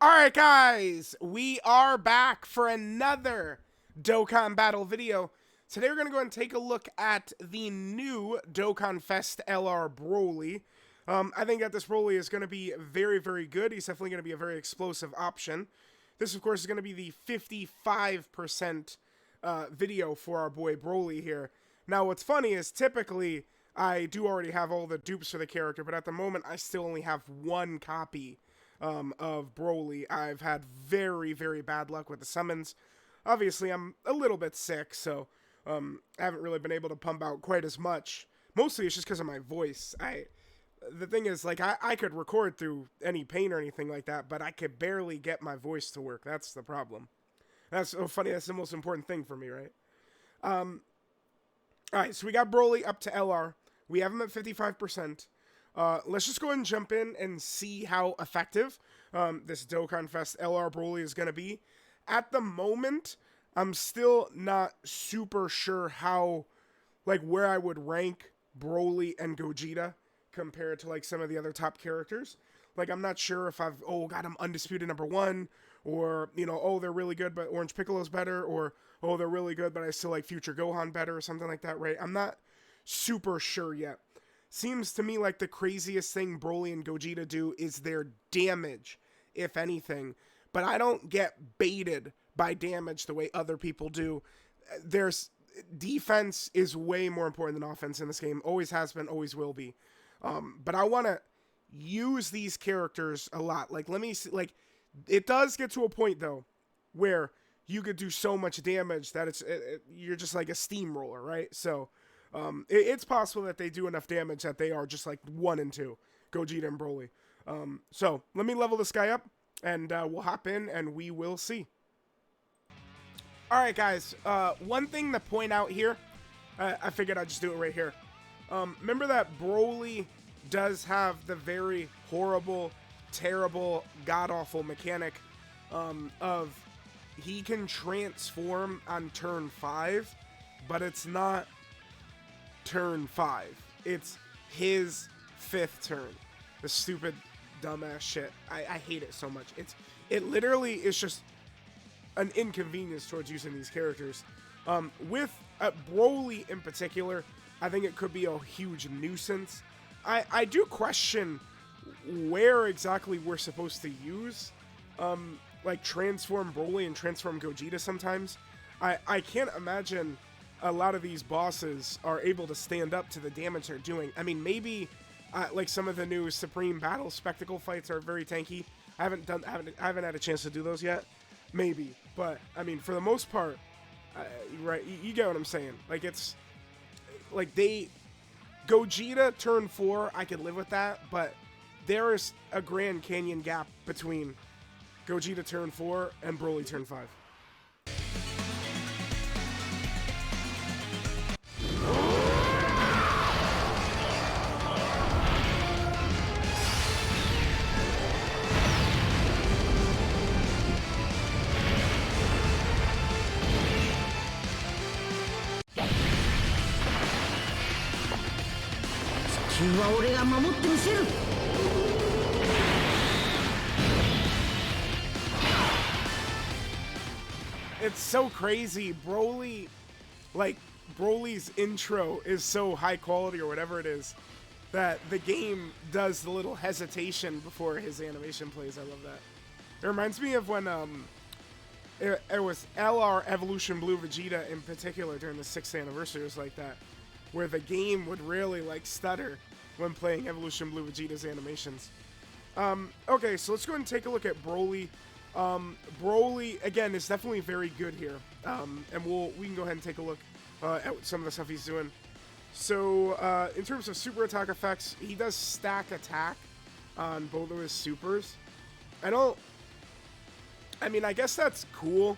Alright guys, we are back for another Dokkan battle video. Today we're going to go and take a look at the new DOKKANFEST LR BROLY. I think that this BROLY is going to be very, very good. He's definitely going to be a very explosive option. This, of course, is going to be the 55% video for our boy BROLY here. Now, what's funny is typically I do already have all the dupes for the character, but at the moment I still only have one copy of BROLY. I've had very, very bad luck with the summons. Obviously, I'm a little bit sick, so I haven't really been able to pump out quite as much. Mostly it's just because of my voice. The thing is, like, I could record through any pain or anything like that, but I could barely get my voice to work. That's the problem. That's so funny. That's the most important thing for me, right? Alright, so we got BROLY up to LR. We have him at 55%. Let's just go ahead and jump in and see how effective this DOKKANFEST LR BROLY is going to be. At the moment, I'm still not super sure how, like, where I would rank BROLY and Gogeta compared to, like, some of the other top characters. Like, I'm not sure if I've, got him undisputed #1, or, you know, they're really good, but Orange Piccolo's better, or, they're really good, but I still like Future Gohan better, or something like that, right? I'm not super sure yet. Seems to me like the craziest thing BROLY and Gogeta do is their damage, if anything. But I don't get baited by damage the way other people do. Defense is way more important than offense in this game. Always has been, always will be. But I want to use these characters a lot. Like, let me see, like, it does get to a point, though, where you could do so much damage that you're just like a steamroller, right? So it's possible that they do enough damage that they are just like 1 and 2, Gogeta and BROLY. So let me level this guy up, and we'll hop in and we will see. Alright guys, one thing to point out here, I figured I'd just do it right here. Remember that BROLY does have the very horrible, terrible, god-awful mechanic of he can transform on turn 5, but it's not turn 5. It's his 5th turn. The stupid, dumbass shit. I hate it so much. It literally is just an inconvenience towards using these characters. With BROLY in particular, I think it could be a huge nuisance. I do question where exactly we're supposed to use like transform BROLY and transform Gogeta sometimes. I can't imagine a lot of these bosses are able to stand up to the damage they're doing. I mean, maybe like some of the new Supreme Battle Spectacle fights are very tanky. I haven't had a chance to do those yet. Maybe, but I mean, for the most part, right? You get what I'm saying. Like, it's like Gogeta turn 4, I could live with that, but there is a Grand Canyon gap between Gogeta turn 4 and BROLY turn 5. It's so crazy. BROLY, like, BROLY's intro is so high quality, or whatever it is, that the game does the little hesitation before his animation plays. I love that. It reminds me of when it was LR Evolution Blue Vegeta in particular during the 6th anniversary. It was like that, where the game would really, like, stutter when playing Evolution Blue Vegeta's animations. Okay, so let's go ahead and take a look at BROLY. BROLY, again, is definitely very good here. And we can go ahead and take a look at some of the stuff he's doing. So, in terms of super attack effects, he does stack attack on both of his supers. I mean, I guess that's cool,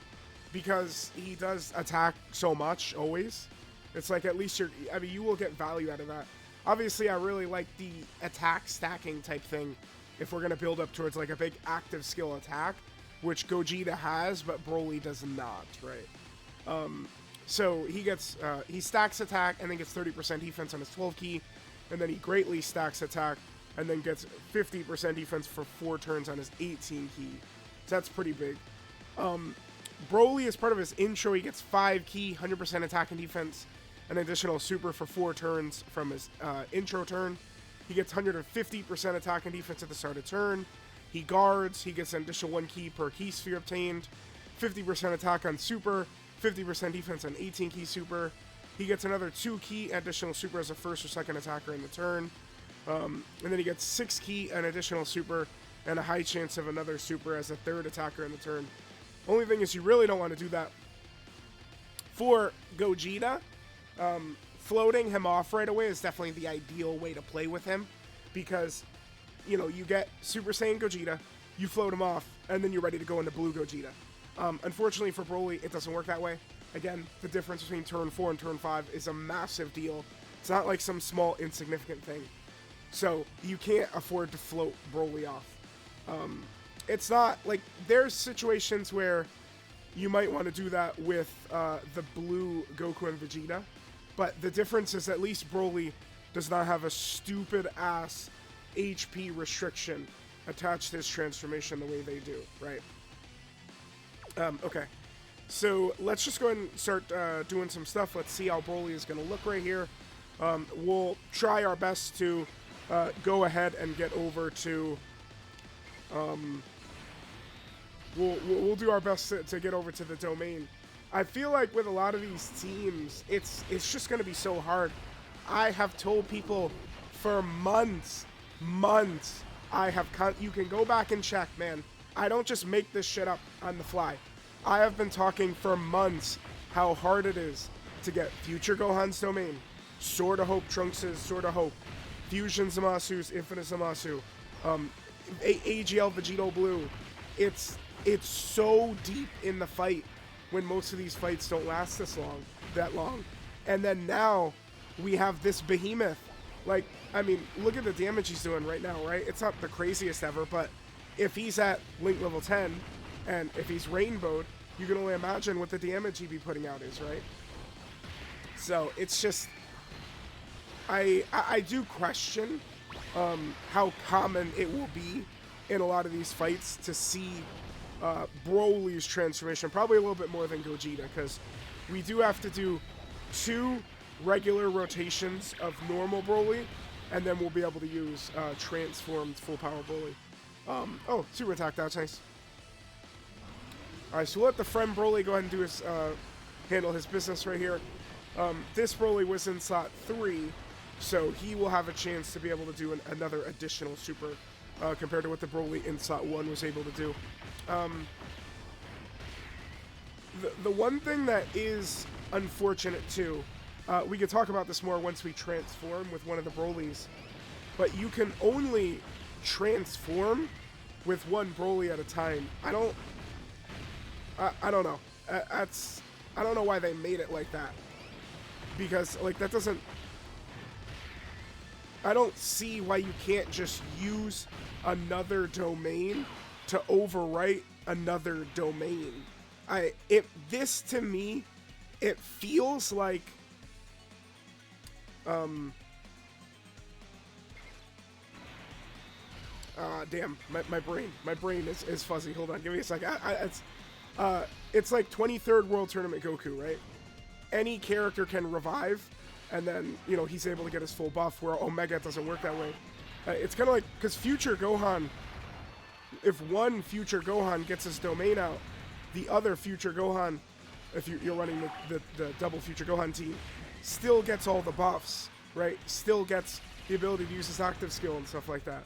because he does attack so much, always. It's like, at least you will get value out of that. Obviously, I really like the attack stacking type thing if we're going to build up towards, like, a big active skill attack, which Gogeta has, but BROLY does not, right? So he stacks attack and then gets 30% defense on his 12 key, and then he greatly stacks attack and then gets 50% defense for 4 turns on his 18 key. So that's pretty big. Broly, as part of his intro, he gets 5 key, 100% attack and defense, an additional super for 4 turns from his intro turn. He gets 150% attack and defense at the start of turn. He guards, he gets an additional 1 key per key sphere obtained, 50% attack on super, 50% defense on 18 key super. He gets another 2 key additional super as a first or second attacker in the turn. And then he gets 6 key, an additional super, and a high chance of another super as a third attacker in the turn. Only thing is you really don't want to do that for Gogeta. Floating him off right away is definitely the ideal way to play with him, because, you know, you get Super Saiyan Gogeta, you float him off, and then you're ready to go into Blue Gogeta. Unfortunately for Broly, it doesn't work that way. Again, the difference between turn 4 and turn 5 is a massive deal. It's not like some small insignificant thing. So you can't afford to float Broly off. It's not like, there's situations where you might want to do that with the blue Goku and Vegeta, but the difference is at least Broly does not have a stupid ass HP restriction attached to his transformation the way they do, right? Okay, so let's just go ahead and start doing some stuff. Let's see how Broly is going to look right here. We'll try our best to go ahead and get over to we'll do our best to get over to the domain. I feel like with a lot of these teams, it's just going to be so hard. I have told people for months, you can go back and check, man. I don't just make this shit up on the fly. I have been talking for months how hard it is to get Future Gohan's domain, Sword of Hope Trunks' Sword of Hope, Fusion Zamasu's Infinite Zamasu, AGL Vegito Blue. It's so deep in the fight when most of these fights don't last that long. And then now we have this behemoth. Like, I mean, look at the damage he's doing right now, right? It's not the craziest ever, but if he's at Link level 10, and if he's rainbowed, you can only imagine what the damage he'd be putting out is, right? So it's just, I do question how common it will be in a lot of these fights to see Broly's transformation, probably a little bit more than Gogeta, because we do have to do 2 regular rotations of normal Broly, and then we'll be able to use transformed full power Broly. Oh, super attack, that's nice. Alright, so we'll let the friend Broly go ahead and do his handle his business right here. This Broly was in slot 3, so he will have a chance to be able to do another additional super compared to what the Broly in slot 1 was able to do. The one thing that is unfortunate too, we could talk about this more once we transform with one of the Brolys, but you can only transform with one Broly at a time. I don't know. I don't know why they made it like that, because like that doesn't. I don't see why you can't just use another domain to overwrite another domain. This to me, it feels like damn, my brain is fuzzy. Hold on, give me a second. It's like 23rd World Tournament Goku, right? Any character can revive, and then, you know, he's able to get his full buff, where Omega doesn't work that way. It's kind of like, because Future Gohan, if one Future Gohan gets his domain out, the other Future Gohan, if you're running the double Future Gohan team, still gets all the buffs, right? Still gets the ability to use his active skill and stuff like that.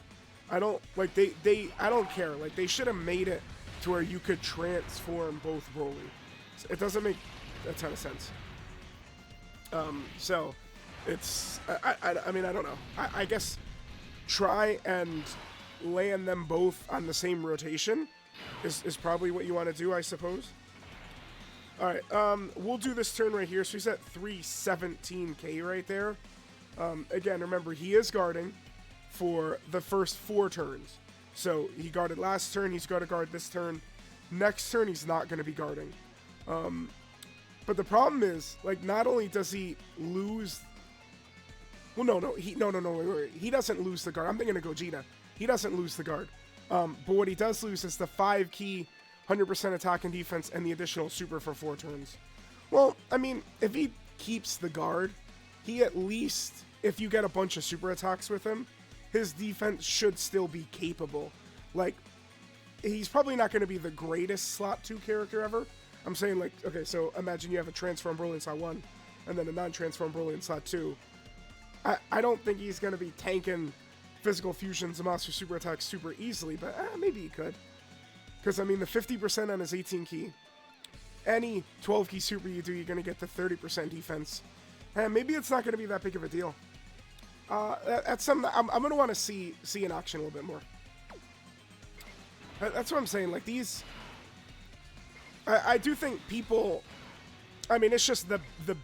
I don't, like, I don't care. Like, they should have made it to where you could transform both Broly. It doesn't make a ton of sense. So, it's, I mean, I don't know. I guess try and land them both on the same rotation is probably what you want to do, I suppose. Alright, we'll do this turn right here. So he's at 317k right there. Again, remember, he is guarding for the first 4 turns. So he guarded last turn, he's got to guard this turn. Next turn, he's not going to be guarding. But the problem is, like, not only does he lose... Well, no, wait. He doesn't lose the guard. I'm thinking of Gogeta. He doesn't lose the guard. But what he does lose is the 5 key, 100% attack and defense, and the additional super for 4 turns. Well, I mean, if he keeps the guard, he at least, if you get a bunch of super attacks with him, his defense should still be capable. Like, he's probably not going to be the greatest slot 2 character ever. I'm saying, like, okay, so imagine you have a transform Broly in slot 1, and then a non-transform Broly in slot 2. I don't think he's going to be tanking physical fusions and monster super attacks super easily, but maybe he could. Because, I mean, the 50% on his 18 key, any 12 key super you do, you're going to get the 30% defense. And maybe it's not going to be that big of a deal. That's something I'm going to want to see in action a little bit more. That's what I'm saying. Like, these... I do think people... I mean, it's just the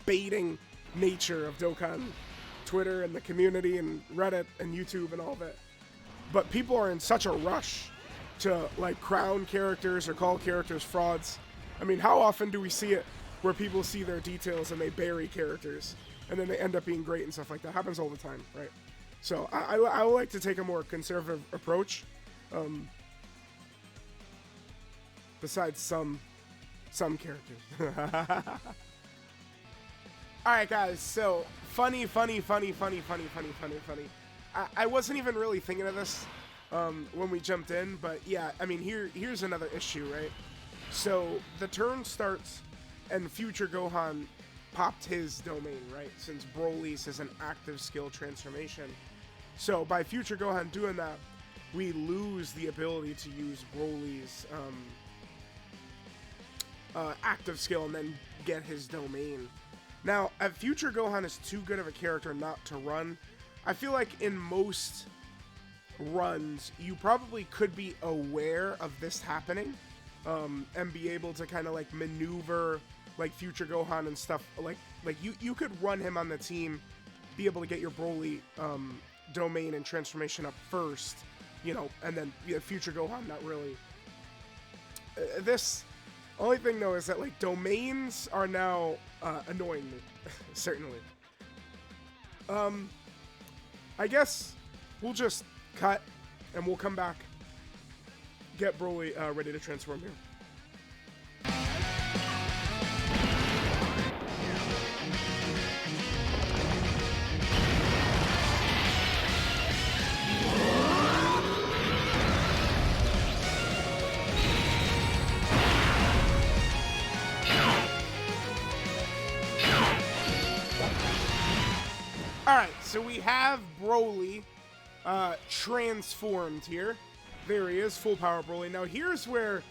baiting nature of Dokkan Twitter and the community and Reddit and YouTube and all that. But people are in such a rush to, like, crown characters or call characters frauds. I mean, how often do we see it where people see their details and they bury characters and then they end up being great and stuff like that? Happens all the time, right? So I like to take a more conservative approach. Besides some characters. Alright guys, so funny. I wasn't even really thinking of this when we jumped in, but yeah, I mean, here's another issue, right? So the turn starts and Future Gohan popped his domain, right? Since Broly's is an active skill transformation. So by Future Gohan doing that, we lose the ability to use Broly's active skill and then get his domain. Now, if Future Gohan is too good of a character not to run, I feel like in most runs, you probably could be aware of this happening, and be able to kind of like maneuver like Future Gohan and stuff. Like you could run him on the team, be able to get your Broly domain and transformation up first, you know, and then Future Gohan not really. This only thing though is that like domains are now annoying me, certainly. I guess we'll just cut and we'll come back, get Broly ready to transform here. Alright, so we have Broly transformed here. There he is, full power Broly. Now here's where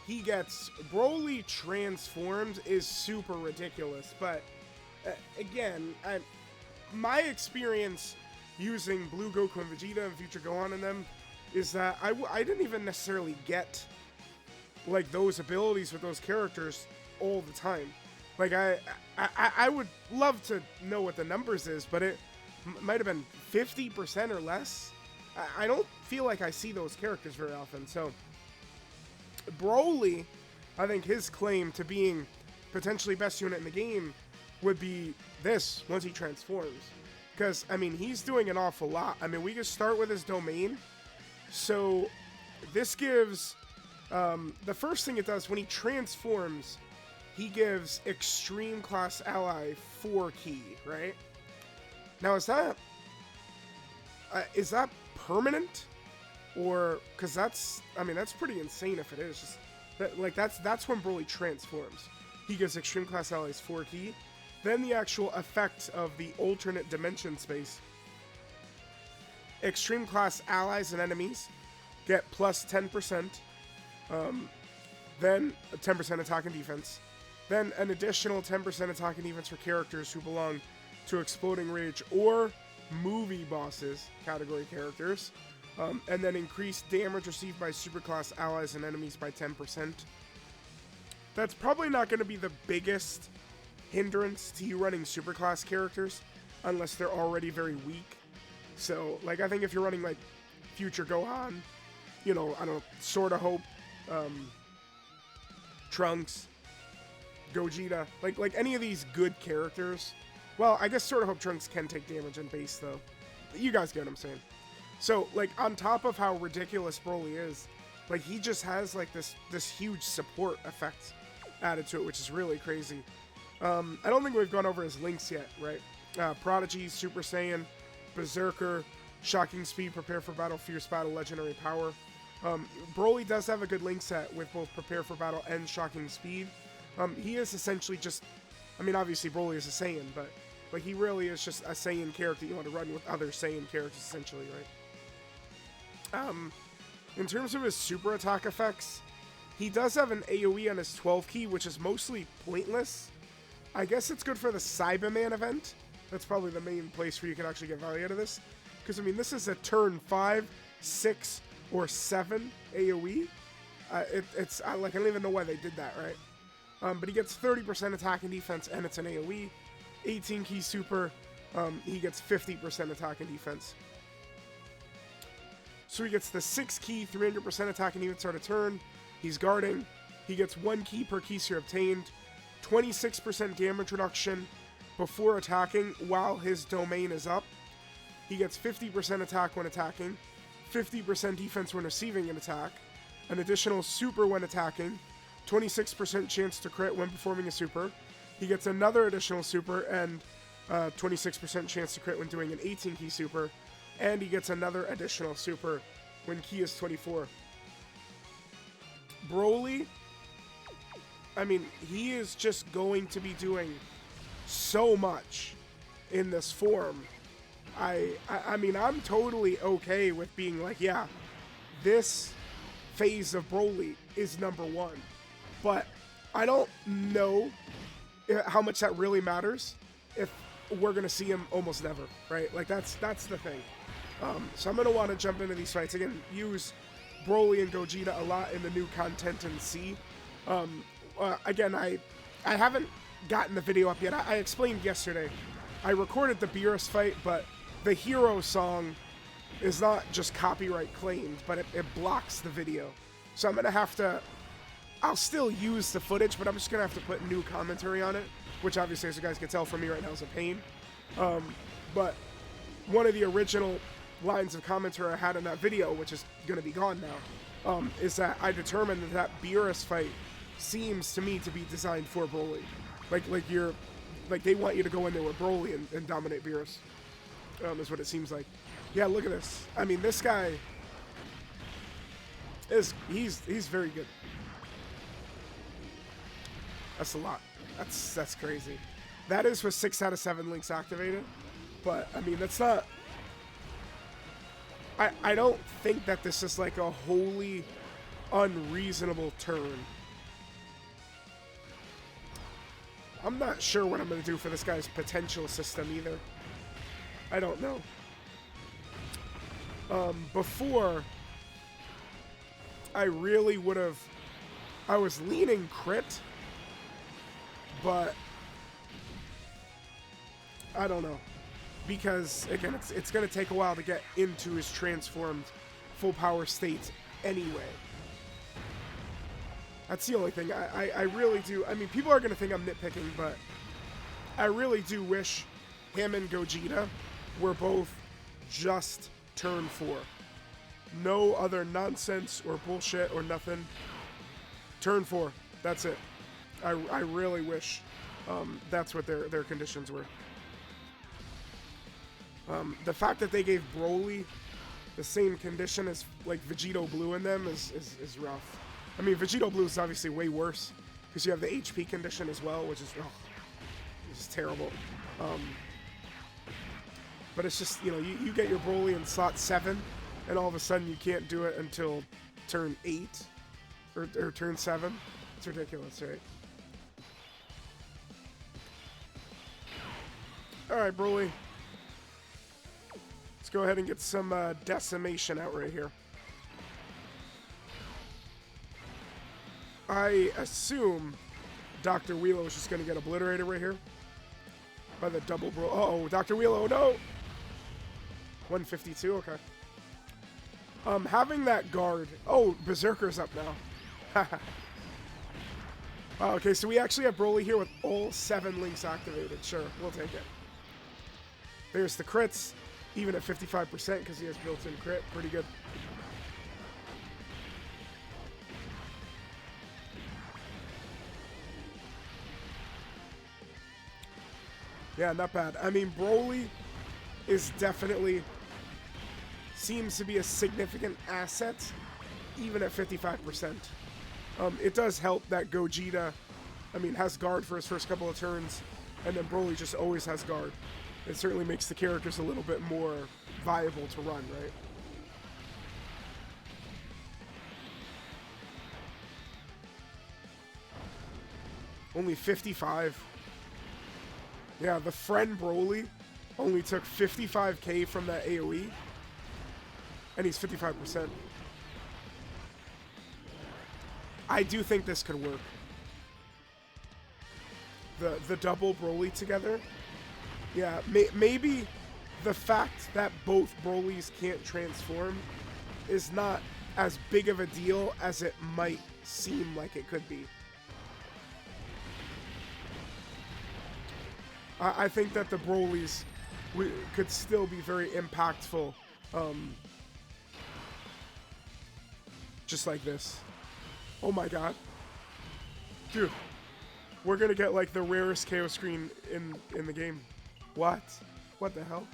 he gets... Broly transformed is super ridiculous, but again, my experience using Blue Goku and Vegeta and Future Gohan in them is that I didn't even necessarily get like those abilities with those characters all the time. Like I would love to know what the numbers is, but it might have been 50% or less. I don't feel like I see those characters very often. So Broly, I think his claim to being potentially best unit in the game would be this once he transforms. Because, I mean, he's doing an awful lot. I mean, we can start with his domain. So this gives, the first thing it does when he transforms, he gives Extreme Class Ally 4 key, right? Now, is that permanent? Or, because that's, I mean, that's pretty insane if it is. Just that, like, that's when Broly transforms. He gives Extreme Class Allies 4 key. Then the actual effect of the alternate dimension space. Extreme Class Allies and enemies get plus 10%. Then 10% attack and defense. Then an additional 10% attack and defense for characters who belong to Exploding Rage or movie bosses category characters. And then increased damage received by superclass allies and enemies by 10%. That's probably not going to be the biggest hindrance to you running superclass characters unless they're already very weak. So, like, I think if you're running, like, Future Gohan, you know, I don't know, Sword of Hope, Trunks, Gogeta, like any of these good characters. Well, I guess Sword of Hope Trunks can take damage in base, though. You guys get what I'm saying. So, like, on top of how ridiculous Broly is, like, he just has, like, this huge support effect added to it, which is really crazy. I don't think we've gone over his links yet, right? Prodigy, Super Saiyan, Berserker, Shocking Speed, Prepare for Battle, Fierce Battle, Legendary Power. Broly does have a good link set with both Prepare for Battle and Shocking Speed. He is essentially just, I mean, obviously Broly is a Saiyan, but like he really is just a Saiyan character you want to run with other Saiyan characters, essentially, right? In terms of his super attack effects, he does have an AoE on his 12 key, which is mostly pointless. I guess it's good for the Cyberman event. That's probably the main place where you can actually get value out of this. Because, I mean, this is a turn 5, 6, or 7 AoE. It's I don't even know why they did that, right? But he gets 30% attack and defense, and it's an AoE. 18 key super, he gets 50% attack and defense. So he gets the 6 key, 300% attack and defense start a turn. He's guarding. He gets 1 key per key sphere obtained. 26% damage reduction before attacking while his domain is up. He gets 50% attack when attacking, 50% defense when receiving an attack, an additional super when attacking, 26% chance to crit when performing a super. He gets another additional super and 26% chance to crit when doing an 18 key super, and he gets another additional super when key is 24. Broly, I mean, he is just going to be doing so much in this form. I mean, I'm totally okay with being like, yeah, this phase of Broly is #1. But I don't know how much that really matters if we're going to see him almost never, right? Like, that's the thing. So I'm going to want to jump into these fights. Again, use Broly and Gogeta a lot in the new content and see. Again, I haven't gotten the video up yet. I explained yesterday. I recorded the Beerus fight, but the hero song is not just copyright claimed, but it blocks the video. So I'm going to have to... I'll still use the footage, but I'm just going to have to put new commentary on it, which obviously, as you guys can tell from me right now, is a pain. But one of the original lines of commentary I had in that video, which is going to be gone now, is that I determined that Beerus fight seems to me to be designed for Broly. Like they want you to go in there with Broly and dominate Beerus. Is what it seems like. Yeah, look at this. I mean, this guy he's very good. That's a lot. That's crazy. That is with 6 out of 7 links activated. But I mean, that's not. I don't think that this is like a wholly unreasonable turn. I'm not sure what I'm going to do for this guy's potential system either. I don't know. Before, I really would have... I was leaning crit, but I don't know. Because, again, it's going to take a while to get into his transformed full power state anyway. That's the only thing. I really do. I mean, people are going to think I'm nitpicking, but I really do wish him and Gogeta were both just turn 4. No other nonsense or bullshit or nothing. Turn 4. That's it. I really wish that's what their conditions were. The fact that they gave Broly the same condition as like Vegito Blue in them is rough. I mean, Vegito Blue is obviously way worse because you have the HP condition as well, which is terrible. But it's just, you know, you get your Broly in slot 7, and all of a sudden you can't do it until turn 8 or turn 7. It's ridiculous, right? All right, Broly. Let's go ahead and get some decimation out right here. I assume Dr. Wheelo is just going to get obliterated right here by the double bro. Uh-oh, Dr. Wheelo, no! 152, okay. Having that guard. Oh, Berserker's up now. Oh, okay, so we actually have Broly here with all 7 links activated. Sure, we'll take it. There's the crits. even at 55% because he has built-in crit. Pretty good. Yeah, not bad. I mean, BROLY is definitely seems to be a significant asset, even at 55%. It does help that Gogeta, I mean, has guard for his first couple of turns, and then BROLY just always has guard. It certainly makes the characters a little bit more viable to run, right? Only 55. Yeah, the friend BROLY only took 55k from that AoE, and he's 55%. I do think this could work. The double BROLY together. Yeah, maybe the fact that both BROLYs can't transform is not as big of a deal as it might seem like it could be. I think that the BROLYs could still be very impactful, just like this. Oh my god. Dude, we're gonna get like the rarest KO screen in the game. What? What the hell?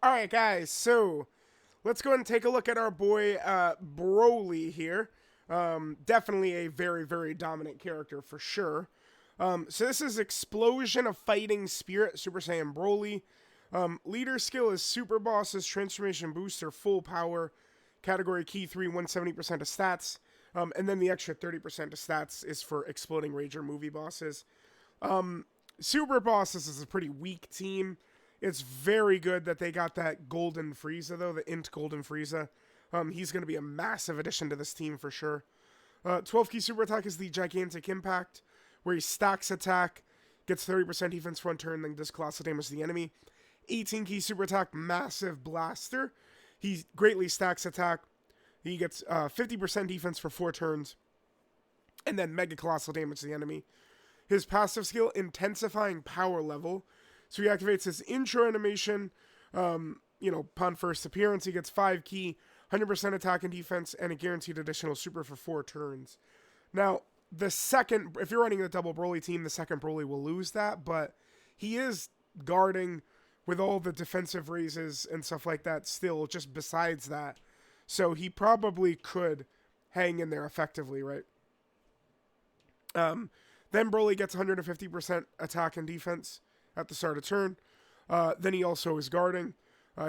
Alright guys, so let's go ahead and take a look at our boy BROLY here. Definitely a very, very dominant character for sure. So this is Explosion of Fighting Spirit, Super Saiyan BROLY. Leader skill is Super Bosses, Transformation Booster, Full Power, Category Key 3, 170% of stats. And then the extra 30% of stats is for Exploding Rager movie bosses. Super Bosses is a pretty weak team. It's very good that they got that Golden Frieza, though, the Int Golden Frieza. He's going to be a massive addition to this team for sure. 12 key super attack is the Gigantic Impact, where he stacks attack, gets 30% defense for 1 turn, then does colossal damage to the enemy. 18 key super attack, Massive Blaster. He greatly stacks attack. He gets 50% defense for 4 turns, and then mega colossal damage to the enemy. His passive skill, Intensifying Power Level. So he activates his intro animation, upon first appearance. He gets 5 key, 100% attack and defense, and a guaranteed additional super for 4 turns. Now, the second, if you're running the double BROLY team, the second BROLY will lose that, but he is guarding with all the defensive raises and stuff like that still, just besides that. So he probably could hang in there effectively, right? Then BROLY gets 150% attack and defense at the start of turn. Then he also is guarding.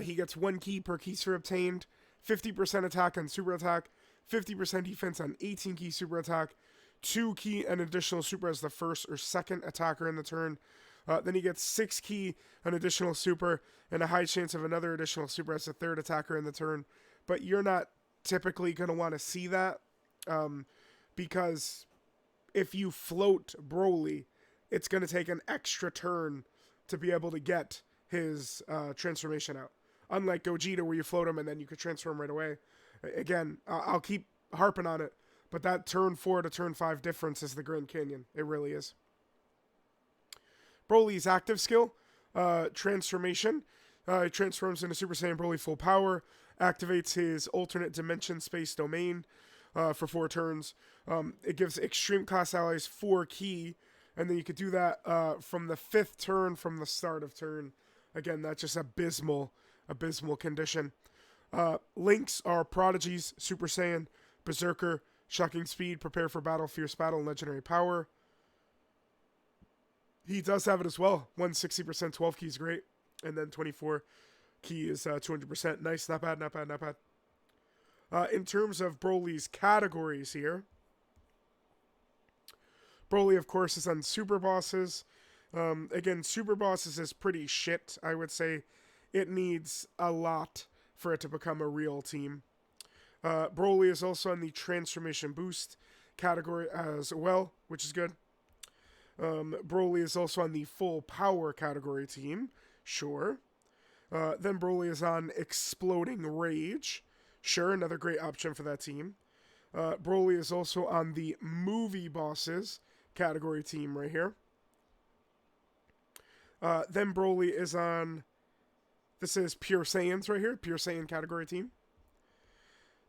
He gets 1 key per key sphere obtained, 50% attack on super attack, 50% defense on 18 key super attack, 2 key and additional super as the first or second attacker in the turn. Then he gets 6 key, an additional super, and a high chance of another additional super as the third attacker in the turn. But you're not typically going to want to see that, because if you float BROLY, it's going to take an extra turn to be able to get his transformation out. Unlike Gogeta, where you float him and then you could transform right away. Again, I'll keep harping on it, but that turn 4 to turn 5 difference is the Grand Canyon. It really is. BROLY's active skill, Transformation. He transforms into Super Saiyan BROLY Full Power, activates his alternate dimension space domain for 4 turns. It gives extreme class allies 4 key, and then you could do that from the 5th turn from the start of turn. Again, that's just abysmal condition. Links are Prodigies, Super Saiyan, Berserker, Shocking Speed, Prepare for Battle, Fierce Battle, and Legendary Power. He does have it as well. 160%, 12 key is great. And then 24 key is 200%. Nice, not bad, not bad, not bad. In terms of BROLY's categories here, BROLY, of course, is on Super Bosses. Again, Super Bosses is pretty shit, I would say. it needs a lot for it to become a real team. BROLY is also on the Transformation Boost category as well, which is good. BROLY is also on the Full Power category team. Sure. Then BROLY is on Exploding Rage. Sure, another great option for that team. BROLY is also on the Movie Bosses category team right here. Then BROLY is on, this is Pure Saiyans right here, Pure Saiyan category team.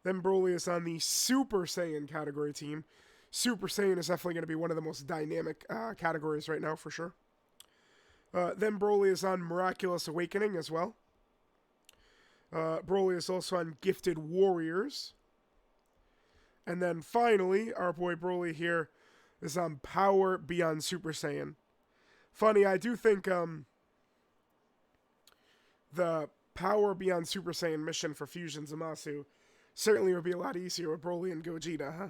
Then BROLY is on the Super Saiyan category team. Super Saiyan is definitely going to be one of the most dynamic categories right now, for sure. Then BROLY is on Miraculous Awakening as well. BROLY is also on Gifted Warriors. And then finally, our boy BROLY here is on Power Beyond Super Saiyan. Funny, I do think the Power Beyond Super Saiyan mission for Fusion Zamasu certainly would be a lot easier with BROLY and Gogeta, huh?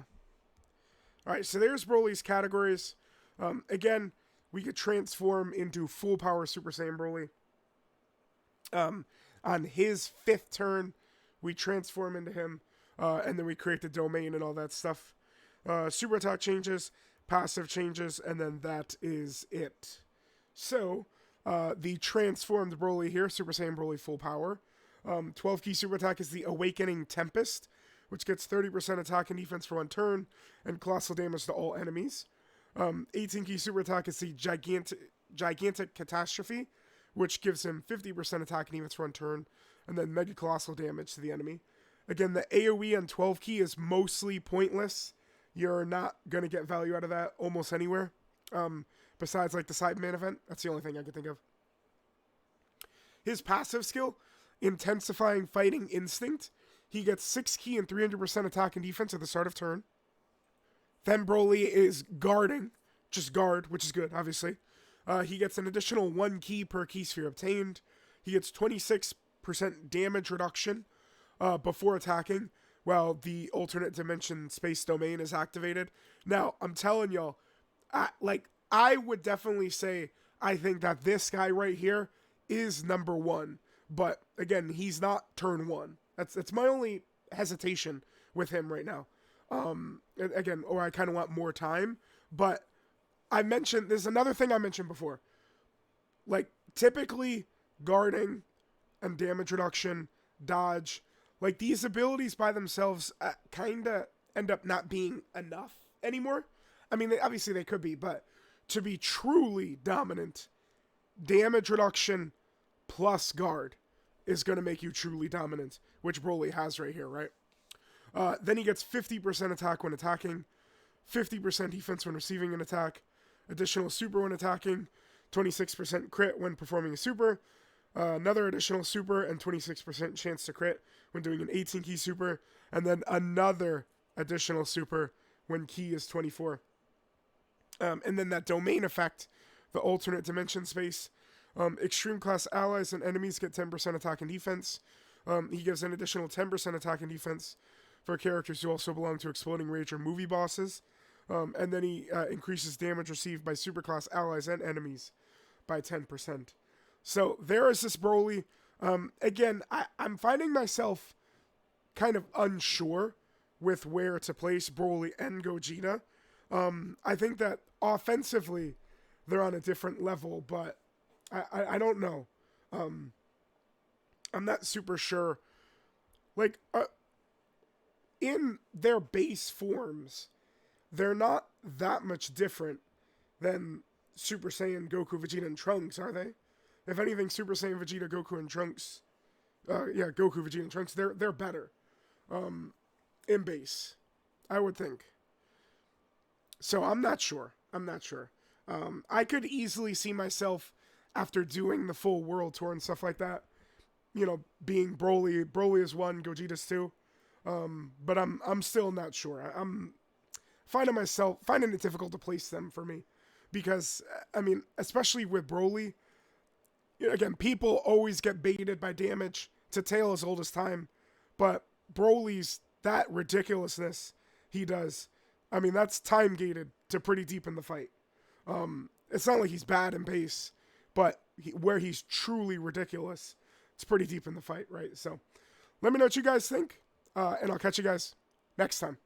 Alright, so there's BROLY's categories. Again, we could transform into Full Power Super Saiyan BROLY. On his 5th turn, we transform into him, and then we create the domain and all that stuff. Super attack changes, passive changes, and then that is it. So, the transformed BROLY here, Super Saiyan BROLY Full Power. 12 key super attack is the Awakening Tempest, which gets 30% attack and defense for 1 turn, and colossal damage to all enemies. 18 key super attack is the Gigantic Catastrophe, which gives him 50% attack and defense for 1 turn, and then mega colossal damage to the enemy. Again, the AoE on 12 key is mostly pointless. You're not going to get value out of that almost anywhere. Besides like the Sideman event. That's the only thing I can think of. His passive skill, Intensifying Fighting Instinct. He gets 6 key and 300% attack and defense at the start of turn. Then BROLY is guarding. Just guard, which is good, obviously. He gets an additional 1 key per key sphere obtained. He gets 26% damage reduction before attacking while the alternate dimension space domain is activated. Now, I'm telling y'all, I would definitely say I think that this guy right here is number 1. But, again, he's not turn 1. That's my only hesitation with him right now. Again, or I kind of want more time. But there's another thing I mentioned before. Like, typically, guarding and damage reduction, dodge, like, these abilities by themselves kind of end up not being enough anymore. I mean, obviously they could be, but to be truly dominant, damage reduction plus guard is going to make you truly dominant, which BROLY has right here, right? Then he gets 50% attack when attacking, 50% defense when receiving an attack, additional super when attacking, 26% crit when performing a super, another additional super, and 26% chance to crit when doing an 18 key super, and then another additional super when key is 24. And then that domain effect, the alternate dimension space, extreme class allies and enemies get 10% attack and defense. He gives an additional 10% attack and defense for characters who also belong to Exploding Rage or Movie Bosses. And then he increases damage received by superclass allies and enemies by 10%. So there is this BROLY. Again, I'm finding myself kind of unsure with where to place BROLY and Gogeta. I think that offensively they're on a different level, but I don't know. I'm not super sure. Like, in their base forms, they're not that much different than Super Saiyan, Goku, Vegeta, and Trunks, are they? If anything, Super Saiyan, Vegeta, Goku, and Trunks, Goku, Vegeta, and Trunks, they're better, in base, I would think. So I'm not sure. I could easily see myself, after doing the full world tour and stuff like that, being BROLY. BROLY is 1, Gogeta's 2. But I'm still not sure. I'm finding it difficult to place them for me. Because, I mean, especially with BROLY, again, people always get baited by damage to tail as old as time. But BROLY's, that ridiculousness he does, I mean, that's time gated to pretty deep in the fight. It's not like he's bad in base, but where he's truly ridiculous, it's pretty deep in the fight, right? So let me know what you guys think, and I'll catch you guys next time.